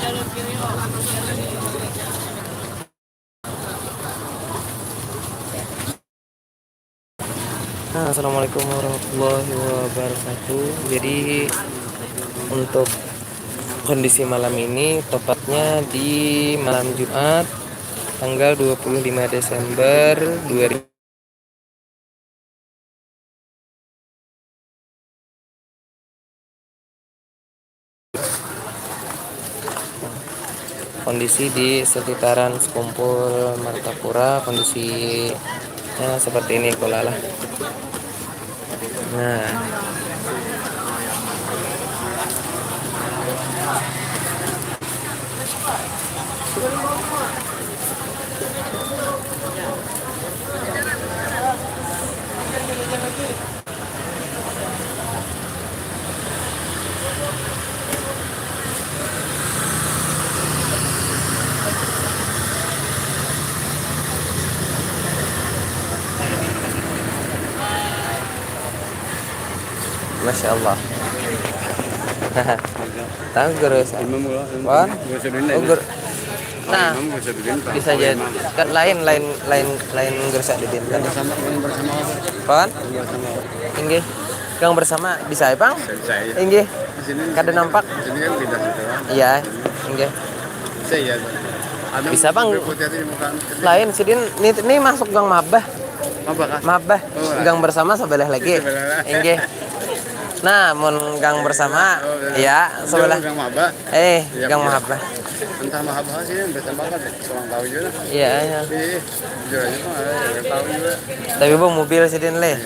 Nah, assalamualaikum warahmatullahi wabarakatuh. Jadi untuk kondisi malam ini tepatnya di malam Jumat tanggal 25 Desember 2000. Kondisi di sekitaran Sekumpul Martapura kondisinya seperti ini kolala. Nah, Masya Allah. Tahu guru Wan? Nah, bisa jadi kan lain gersak di kan. Pan? Inggih. Kang bersama bisa ya, Bang? Inggih. Kada nampak. Iya, inggih. Bisa, Bang. Lain sidin ini masuk gang Mabah. Mabah. Gang bersama sebelah lagi. Inggih. Nah, mun gang bersama ya sebelah gang Mabah. Gang Mabah. Entah Mabah sih bersama kan kurang tahu juga. Iya, iya. Jujur aja mah tahu juga. Tapi Bang mobil sidin le.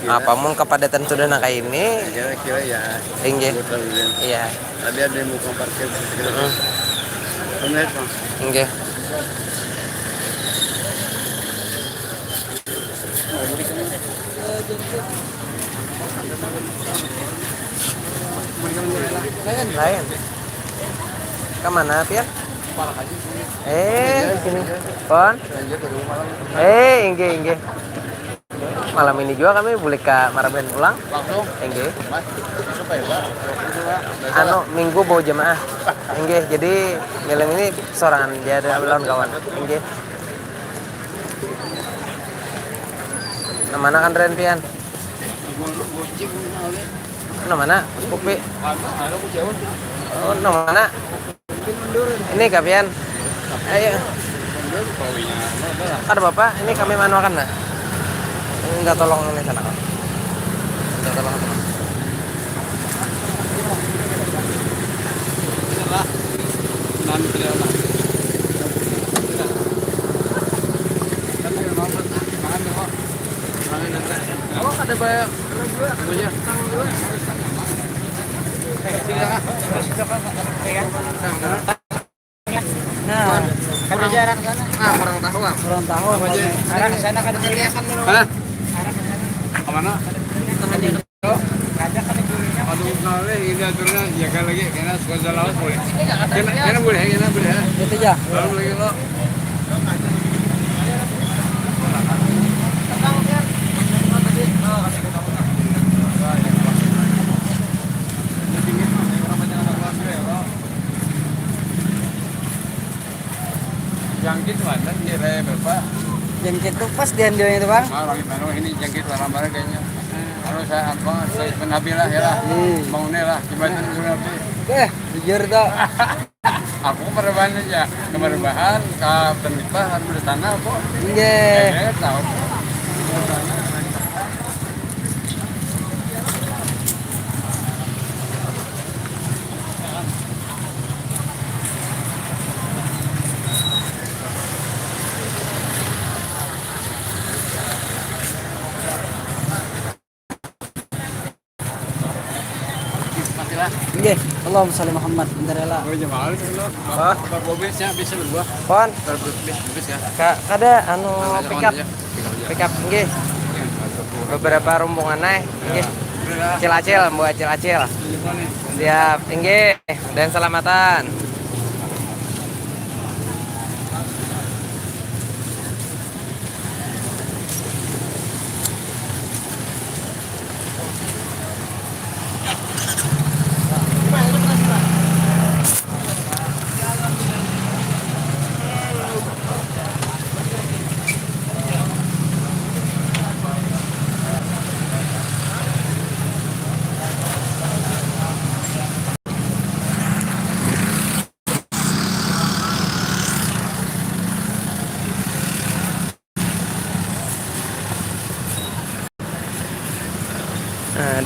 Apa mun kepadatan sudah nak ini? Kira-kira ya. Inggih. Iya. Tadi ada yang mau parkir sekitar. Menit, Bang. Inggih. Lain. Kemana, Pian? Sini. Pon. Inggih. Malam ini juga kami boleh ke Maraben ulang. Langsung. Inggih. Supaya Anu minggu bawa jemaah. Inggih. Jadi malam ini sorangan dia ada lawan kawan. Inggih. Mana kan Ren Pian? Mana? Kopi. Oh, mana? Ini Kapian. Ayo. Ada Bapak, ini kami manuakan nah. Enggak tolong ini sana. Enggak tolong. Oh, ada banyak. Nah, kan jarak sana. Kurang tahu, Bang. Kurang tahu. Arah ke sana kan kelihatan dulu. Mana? Kemana? Aduh, kali ini aturnya jaga lagi karena sekolah laut boleh. Kena boleh. Itu aja. Lalu lagi lo. Jangkit mana? Kira berapa? Jangkit tuh pas di Anjoy itu, Bang. Lagi baru ini jangkit barang-barang kayaknya. Kalau saya penabilah ya lah, bangunnya lah, jembatan Gunapi. Jujur tuh. Aku perubahan aja, perubahan ke pernikahan bersama aku. Iya. Tahu. Nggih, Allahumma sholli Muhammad. Bentar ya lah. Oh, jemaah itu lo. Apa mobilnya bisa berbuah? Pon, Bis ya. kada anu pick up nggih. Beberapa rombongan naik nggih. Acil-acil, buat acil-acil. Siap, nggih. Dan selamatan.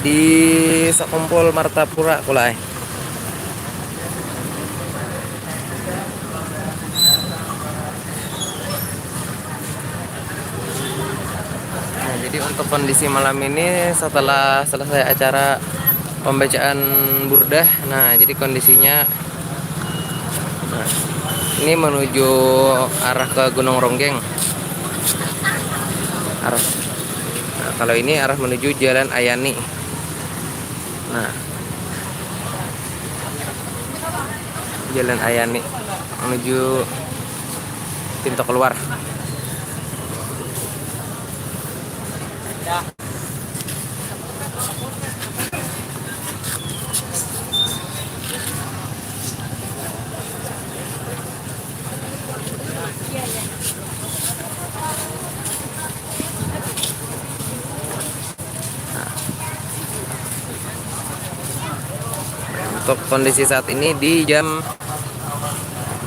di Sekumpul Martapura pula. Nah, jadi untuk kondisi malam ini setelah selesai acara pembacaan burdah, nah jadi kondisinya, nah, ini menuju arah ke Gunung Ronggeng. Arah, nah, kalau ini arah menuju Jalan Ayani. Nah, Jalan Ayani menuju pintu keluar. Untuk kondisi saat ini di jam,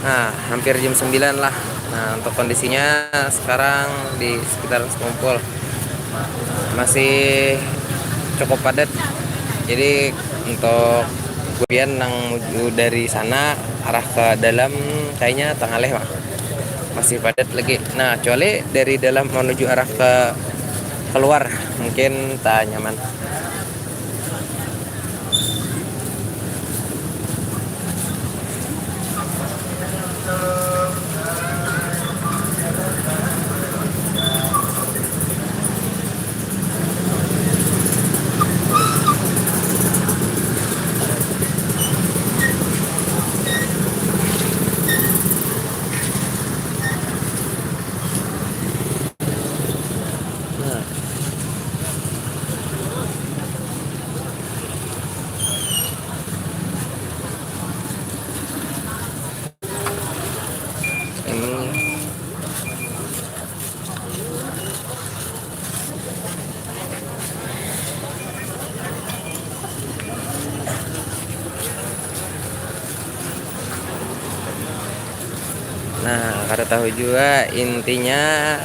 nah hampir jam 9 lah. Nah untuk kondisinya sekarang di sekitar Sekumpul masih cukup padat. Jadi untuk kemudian yang menuju dari sana arah ke dalam kayaknya tengah leh masih padat lagi. Nah kecuali dari dalam menuju arah ke keluar mungkin tak nyaman. Ini nah kada tahu juga intinya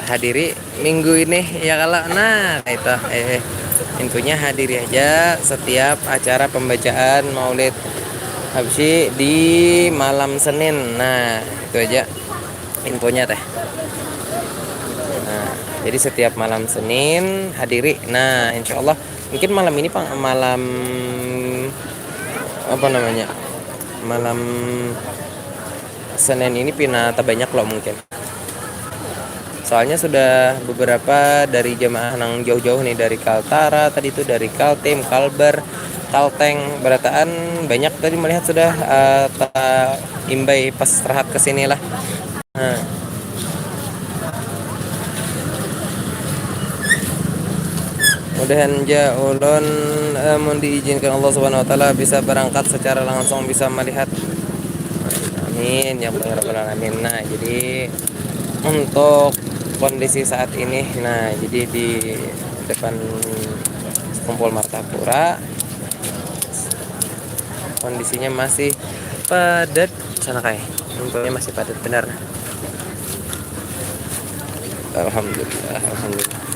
hadiri minggu ini ya kalau nah itu intinya hadiri aja setiap acara pembacaan Maulid Habsyi di malam Senin. Nah itu aja infonya teh. Nah jadi setiap malam Senin hadiri. Nah insya Allah mungkin malam ini malam apa namanya, malam Senin ini pina terbanyak loh mungkin. Soalnya sudah beberapa dari jemaah nang jauh-jauh nih dari Kaltara tadi itu, dari Kaltim, Kalbar, Kalteng, Berataan banyak tadi melihat sudah imbai pas istirahat kesini lah. Nah, mudahan ulun mun diizinkan Allah Subhanahu wa taala bisa berangkat secara langsung, bisa melihat. Amin ya rabbal alamin. Nah, jadi untuk kondisi saat ini, nah jadi di depan Sekumpul Martapura kondisinya masih padat sana kayak untungnya masih padat benar. Alhamdulillah, alhamdulillah.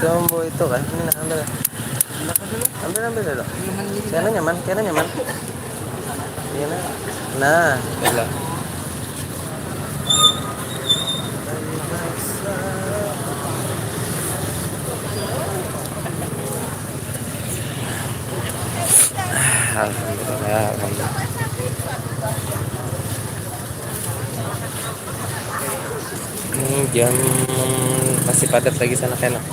Itu itu kan ini nah, ambil dulu. Kena nyaman. Iya nah. Nah, alhamdulillah, alhamdulillah. Ini jam masih padat lagi sana kena.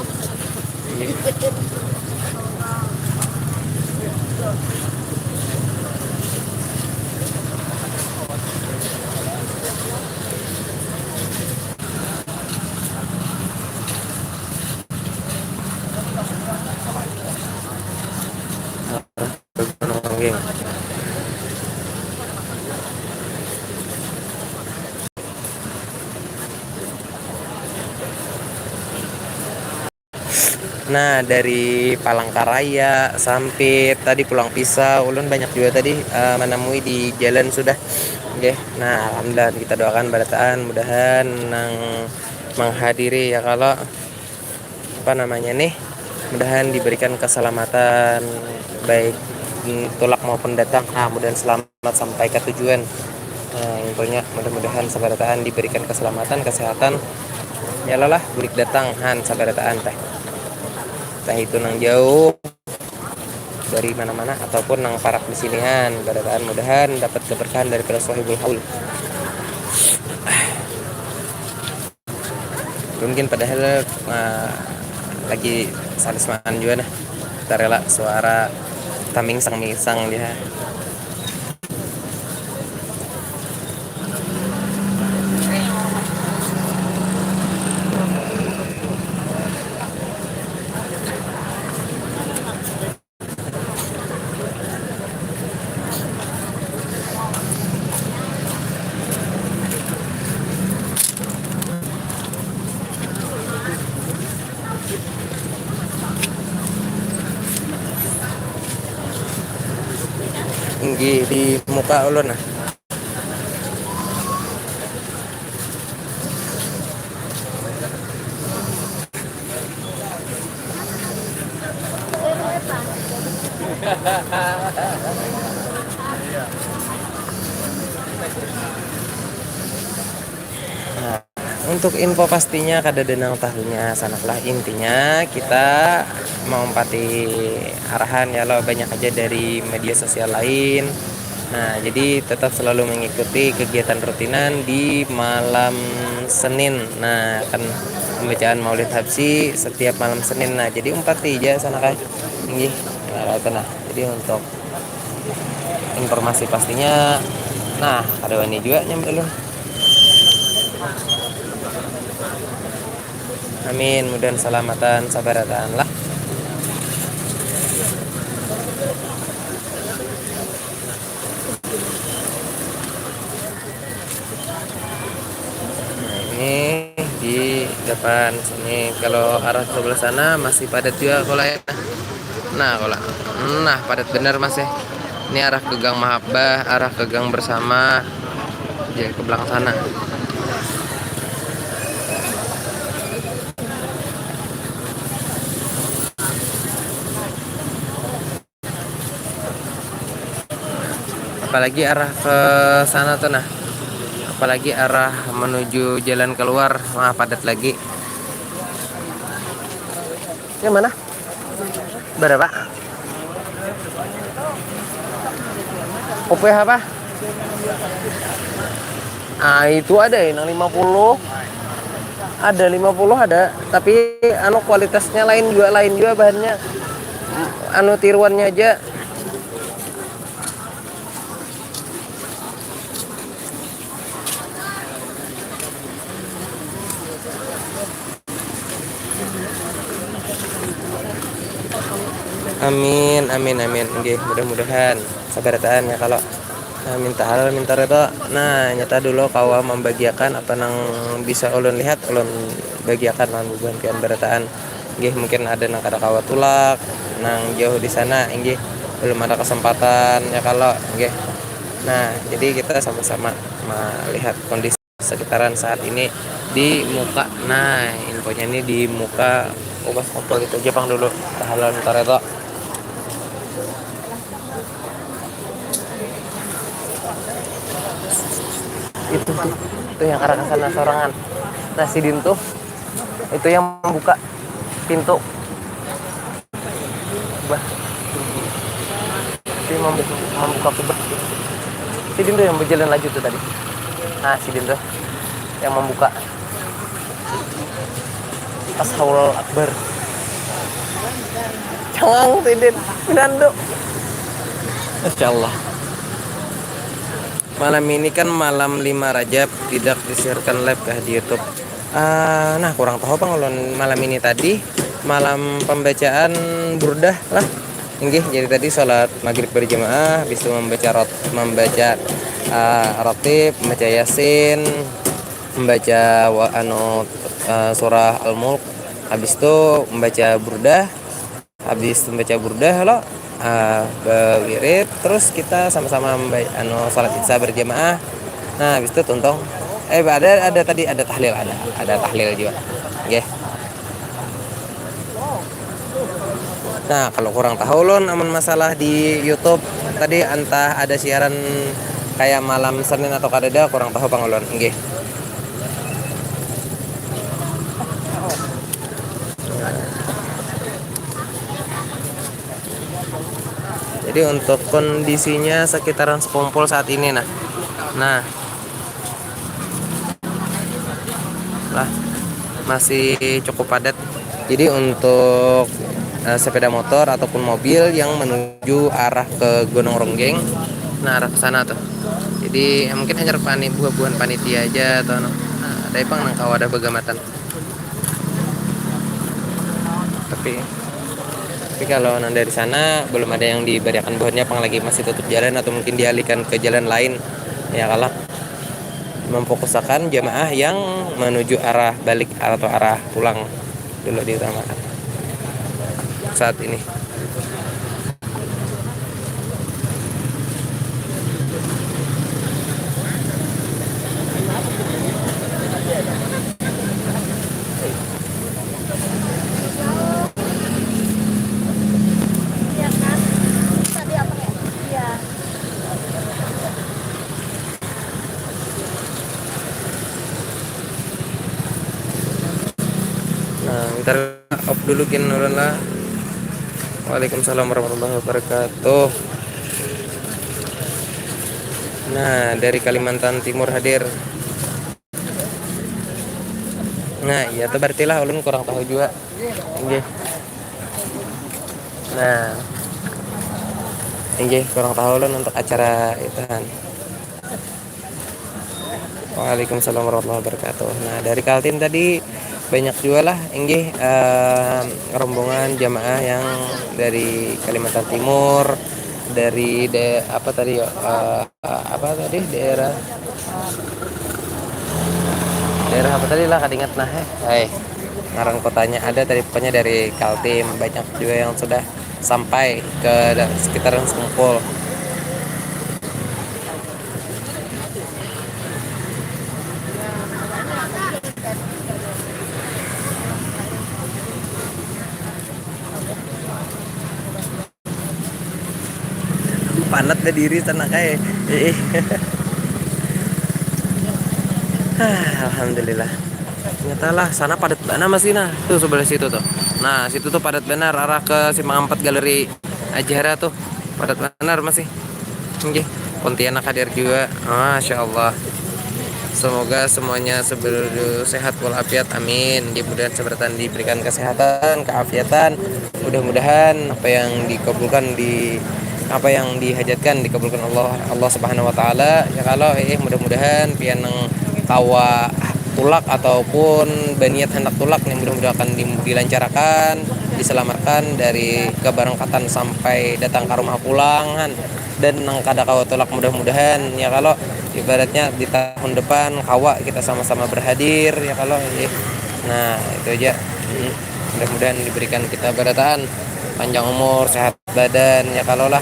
Nah, dari Palangkaraya, Sampit, tadi Pulang Pisau, ulun banyak juga tadi menemui di jalan sudah. Oke. Nah, alhamdulillah kita doakan barataan mudahan nang menghadiri ya kalau apa namanya nih, mudahan diberikan keselamatan baik tulak maupun datang. Nah, mudahan selamat sampai ke tujuan. Nah, intinya mudah-mudahan sabarataan diberikan keselamatan, kesehatan. Ya lah, bulik datang han sabarataan teh. Teh itu nang jauh dari mana-mana ataupun nang parak di sinian barataan mudahan dapat keberkahan dari Sahibul Haul. Mungkin padahal lagi salisman juga nah. Kita rela suara taming sang dia. Tinggi di muka ulun nah. Nah, untuk info pastinya kada denang tahunya sanaklah intinya kita mau empati arahan ya lo banyak aja dari media sosial lain. Nah, jadi tetap selalu mengikuti kegiatan rutinan di malam Senin. Nah, kan pembacaan Maulid Habsi setiap malam Senin. Nah, jadi umpati aja sana kan. Nggih. Nah, jadi untuk informasi pastinya nah, ada ini juga nyampe lu. Amin, mudah selamatan sabaratan lah. Ini di depan sini kalau arah sebelah sana masih padat juga kalau ya. Nah kalau nah padat bener mas ya. Ini arah ke Gang Mahabbah, arah ke Gang Bersama, ya ke belakang sana. Apalagi arah ke sana tuh nah. Apalagi arah menuju jalan keluar, wah padat lagi. Yang mana? Berapa? OPH apa? Ah itu ada yang 50. Ada 50 ada, tapi anu kualitasnya lain juga bahannya. Anu tiruannya aja. Amin. Nggih, mudah-mudahan sabarataan ya kalau minta halal minta redha. Nah, nyata dulu kawa membagiakan apa nang bisa ulun lihat ulun bagiakan lan bukan barataan. Nggih, mungkin ada nang kada kawa tulak nang jauh di sana nggih belum ada kesempatan ya kalau nggih. Nah, jadi kita sama-sama melihat kondisi sekitaran saat ini di muka. Nah, infonya ini di muka ubah ngobrol gitu Jepang dulu. Halal minta redha. Itu yang arah ke sana sorangan. Nah, si Din tuh itu yang membuka pintu. Bah. Dia membuka kubah. Si Din tuh yang berjalan laju tuh tadi. Nah, si Din tuh yang membuka. Ashawul Akbar. Jangan si Din. Minando. Insyaallah. Malam ini kan malam 5 Rajab tidak disiarkan live di YouTube. Nah kurang tahu bang malam ini tadi malam pembacaan burdah lah. Nggih, jadi tadi sholat maghrib berjamaah, habis itu membaca ratib, membaca yasin, membaca surah Al-Mulk, Habis itu membaca burdah. Habis membaca burdah lo berwirid, terus kita sama-sama salat isya berjamaah. Nah, habis itu tuntong ada tadi ada tahlil, ada tahlil juga. Oke. Nah, kalau kurang tahu lon aman masalah di YouTube tadi entah ada siaran kayak malam Senin atau kadada kurang tahu pangulon. Nggih. Jadi untuk kondisinya sekitaran sekumpul saat ini nah. Nah, masih cukup padat. Jadi untuk sepeda motor ataupun mobil yang menuju arah ke Gunung Ronggeng, nah arah ke sana tuh. Jadi mungkin hanya buah-buahan panitia aja atau ada pang nang kawadah begamatan. Tapi kalau nang dari sana belum ada yang diberikan buahnya, pang lagi masih tutup jalan atau mungkin dialihkan ke jalan lain. Ya kalah memfokuskan jamaah yang menuju arah balik atau arah pulang dulu diutamakan saat ini. Nah, ntar off dulu kin lah. Waalaikumsalam warahmatullahi wabarakatuh. Nah, dari Kalimantan Timur hadir. Nah, iya tuh berarti lah ulun kurang tahu juga. Nggih. Nah, nggih kurang tahu ulun untuk acara itu kan. Waalaikumsalam warahmatullahi wabarakatuh. Nah, dari Kaltim tadi banyak juga lah nggih rombongan jamaah yang dari Kalimantan Timur, dari apa tadi daerah apa tadi lah kadingat nah ngarang kotanya ada tadi, pokoknya dari Kaltim banyak juga yang sudah sampai ke sekitaran Sengkul. Panat ke diri tanah kayak alhamdulillah. Ternyata lah sana padat benar masih nah tuh sebelah situ tuh. Nah situ tuh padat benar arah ke Simpang 4 Galeri Ajara tuh padat benar masih. Oke, Pontianak hadir juga. Masya Allah. Semoga semuanya sehat walafiat, amin. Mudah-mudahan seberatan diberikan kesehatan, keafiatan. Mudah-mudahan apa yang dikabulkan apa yang dihajatkan dikabulkan Allah Subhanahu wa taala. Ya kalau mudah-mudahan pianang kawa tulak ataupun baniat hendak tulak yang mudah-mudahan akan dilancarkan, diselamatkan dari keberangkatan sampai datang ke rumah pulangan dan nang kada kawa tulak mudah-mudahan ya kalau ibaratnya di tahun depan kawa kita sama-sama berhadir ya kalau nah itu aja. Mudah-mudahan diberikan kita barataan panjang umur, sehat badan ya kalau lah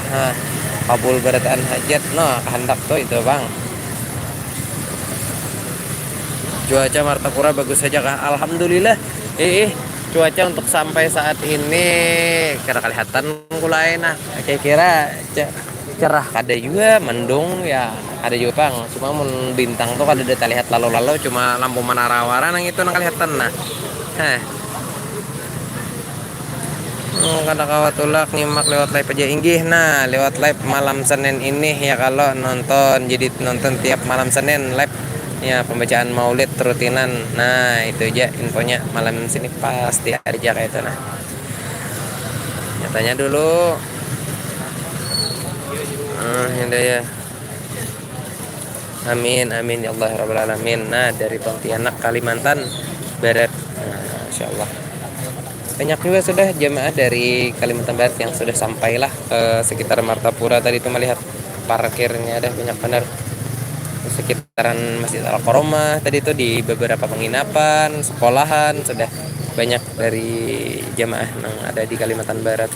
kabul barataan hajat kehendak tuh itu bang. Cuaca Martapura bagus saja kah? Alhamdulillah. Cuaca untuk sampai saat ini kira kelihatan kulai nah kira-kira cerah, kada juga mendung ya ada juga bang, cuma bintang tuh kada ada terlihat lalu-lalu, cuma lampu menara warna yang itu nang kelihatan nah kada kawatulak nyimak lewat live aja inggih. Nah lewat live malam Senin ini ya kalau nonton tiap malam Senin live ya pembacaan maulid rutinan. Nah itu aja infonya malam sini pasti ada kayak itu nah. Nyatanya dulu ya. Amin ya Allah rabbal alamin. Nah dari Pontianak Kalimantan Barat, Masya Allah banyak juga sudah jamaah dari Kalimantan Barat yang sudah sampailah ke sekitar Martapura tadi itu melihat parkirnya ada banyak benar sekitaran Masjid Al-Qaromah tadi itu di beberapa penginapan sekolahan sudah banyak dari jamaah yang ada di Kalimantan Barat.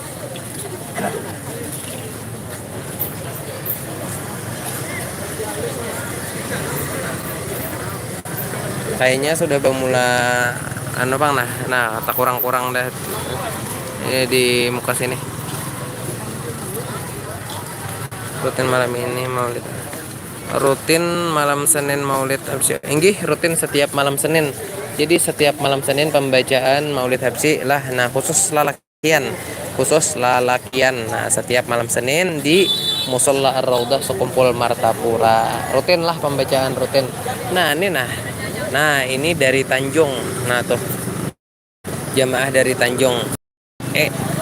Kayaknya sudah bermula Bang, nah tak kurang-kurang dah ini di muka sini. Rutin malam ini Maulid. Rutin malam Senin Maulid Habsyi. Inggih, rutin setiap malam Senin. Jadi setiap malam Senin pembacaan Maulid Habsyi lah. Nah, khusus lalakian. Nah, setiap malam Senin di Musholla Ar-Raudhah Sekumpul Martapura. Rutin lah pembacaan rutin. Nah, ini Nah, ini dari Tanjung. Nah, tuh. Jamaah dari Tanjung.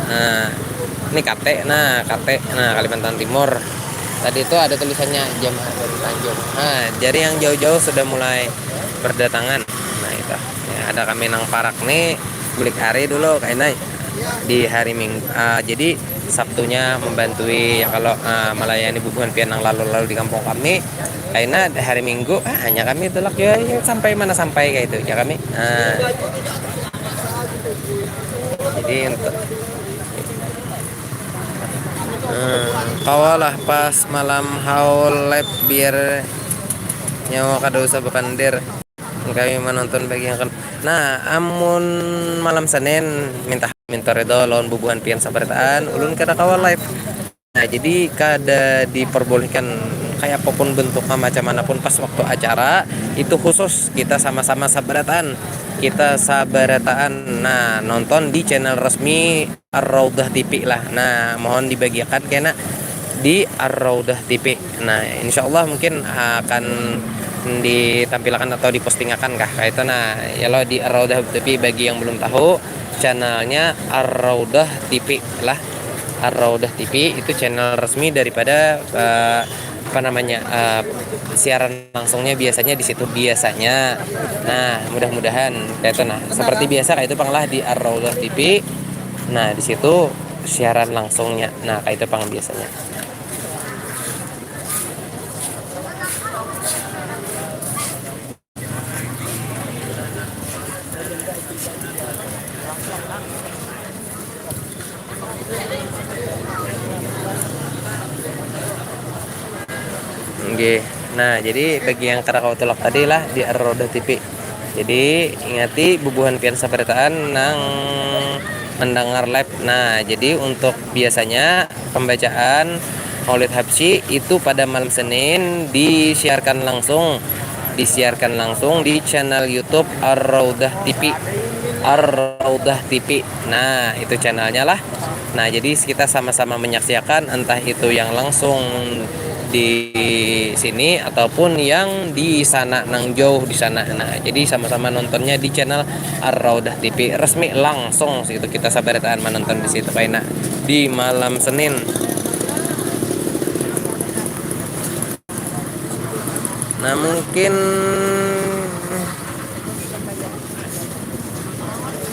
Nah, ini KT. Nah, Kalimantan Timur. Tadi itu ada tulisannya jamaah dari Tanjung. Nah, jadi yang jauh-jauh sudah mulai berdatangan. Nah, itu. Ya, ada kami nang parak nih, bulik hari dulu kayaknya di hari Minggu. Jadi Sabtunya membantui ya kalau melayani bubuhan pian yang lalu-lalu di kampung kami. Kayaknya hari Minggu hanya kami telak ya sampai mana sampai kayak itu ya kami. Jadi untuk kawalah pas malam haul live biar nyawa kada usah bekandir kami menonton bagi yang nah amun malam Senin minta redo lawan bubuhan pian sabarataan ulun kada kawal live. Nah, jadi kada diperbolehkan kayak apapun bentuknya macam manapun pas waktu acara itu khusus kita sama-sama sabarataan. Kita sabarataan. Nah, nonton di channel resmi Ar-Raudhah TV lah. Nah, mohon dibagikan kena di Ar-Raudhah TV. Nah, insyaallah mungkin akan ditampilkan atau dipostingakan kah kayak itu. Nah, ya lo di Ar-Raudhah TV bagi yang belum tahu channelnya Ar-Raudhah TV lah. Ar-Raudhah TV itu channel resmi daripada siaran langsungnya biasanya di situ biasanya. Nah, mudah-mudahan kayak itu seperti biasa kayak itu panglah di Ar-Raudhah TV. Nah, di situ siaran langsungnya. Nah, kayak itu pang biasanya. Oke. Nah, jadi bagi yang kada kau telok tadi lah di Ar-Raudhah TV. Jadi ingati bubuhan pian sabarataan nang mendengar live. Nah, jadi untuk biasanya pembacaan Maulid Habsyi itu pada malam Senin disiarkan langsung di channel YouTube Ar-Raudhah TV. Ar-Raudhah TV. Nah, itu channelnya lah. Nah, jadi kita sama-sama menyaksikan entah itu yang langsung di sini ataupun yang di sana nang jauh di sana. Nah, jadi sama-sama nontonnya di channel Ar-Raudhah TV resmi langsung situ kita sabarataan menonton di situ kayak di malam Senin. Nah, mungkin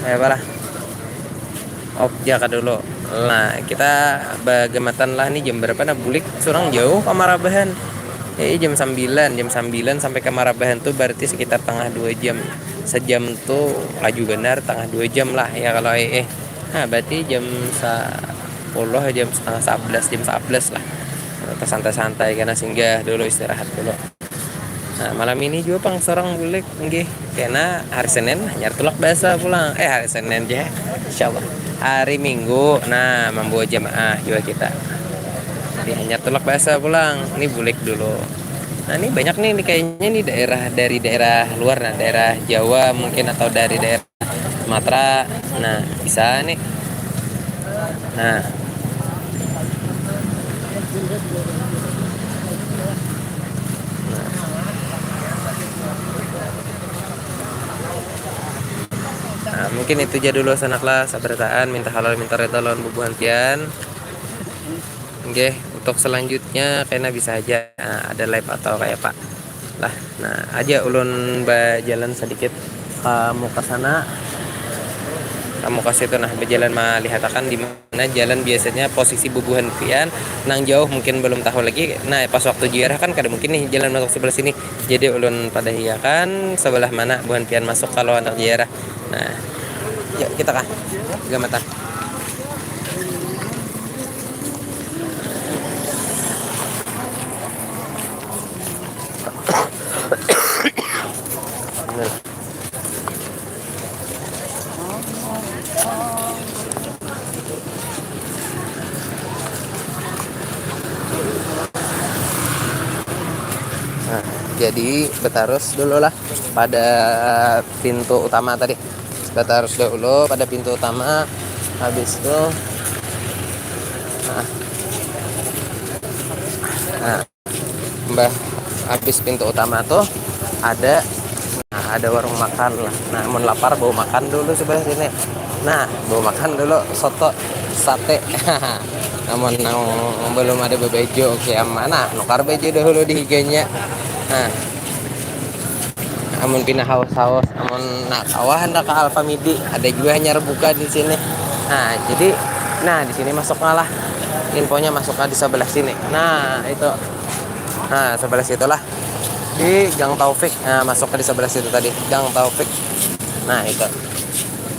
apalah objek dulu. Nah, kita bagematan lah nih jam berapa bulik surang jauh ke Marabahan. Jam 9 sampai ke Marabahan tuh berarti sekitar tengah 2 jam. Sejam tuh laju benar tengah 2 jam lah ya kalau Nah, berarti jam 10 jam setengah 11 jam 11 lah. Kita santai-santai karena singgah dulu istirahat dulu. Nah, malam ini juga pang sorang bulik nggih. Karena hari Senin hanya tulak biasa pulang. Hari Senin aja insyaallah. Hari Minggu nah membawa jamaah juga kita. Jadi hanya tulak biasa pulang. Ini bulik dulu. Nah, ini banyak nih kayaknya nih dari daerah luar, daerah Jawa mungkin atau dari daerah Sumatera. Nah, bisa nih. Nah, mungkin itu aja dulu sanaklah sabarataan minta halal minta reda lawan bubuhan pian. Oke, untuk selanjutnya kayaknya bisa aja ada live atau kayak Pak lah. Nah, aja ulun jalan sedikit kamu ke sana. Kamu kasih itu berjalan melihatakan di mana jalan biasanya posisi bubuhan pian nang jauh mungkin belum tahu lagi. Nah, pas waktu ziarah kan kada mungkin nih jalan masuk sebelah sini. Jadi ulun pada hiakan sebelah mana bubuhan pian masuk kalau anak ziarah. Nah, Yuk kita kah gamatan. Nah, jadi betarus dulu lah pada pintu utama tadi. Betarus dulu pada pintu utama. Habis itu Mbah habis pintu utama tuh ada ada warung makan lah. Nah, mau lapar bau makan dulu sebelah sini. Nah, bau makan dulu soto sate. Namun belum ada bebejo kayak mana? Nukar bejo dahulu di higanya. Nah, namun pindah haus-haus, namun nak kawah hendak ke Alfamidi, ada juga hanya buka di sini. Nah, jadi di sini masuk lah. Infonya masuknya di sebelah sini. Nah, itu. Nah, sebelah situlah. Di Gang Taufik. Nah, masuk di sebelah situ tadi, Gang Taufik. Nah, itu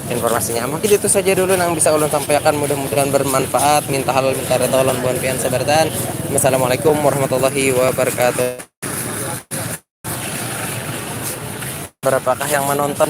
informasinya. Mungkin itu saja dulu yang bisa ulun sampaikan, mudah-mudahan bermanfaat. Minta halal minta reda ulun buan pian sabaratan. Wassalamualaikum warahmatullahi wabarakatuh. Berapakah yang menonton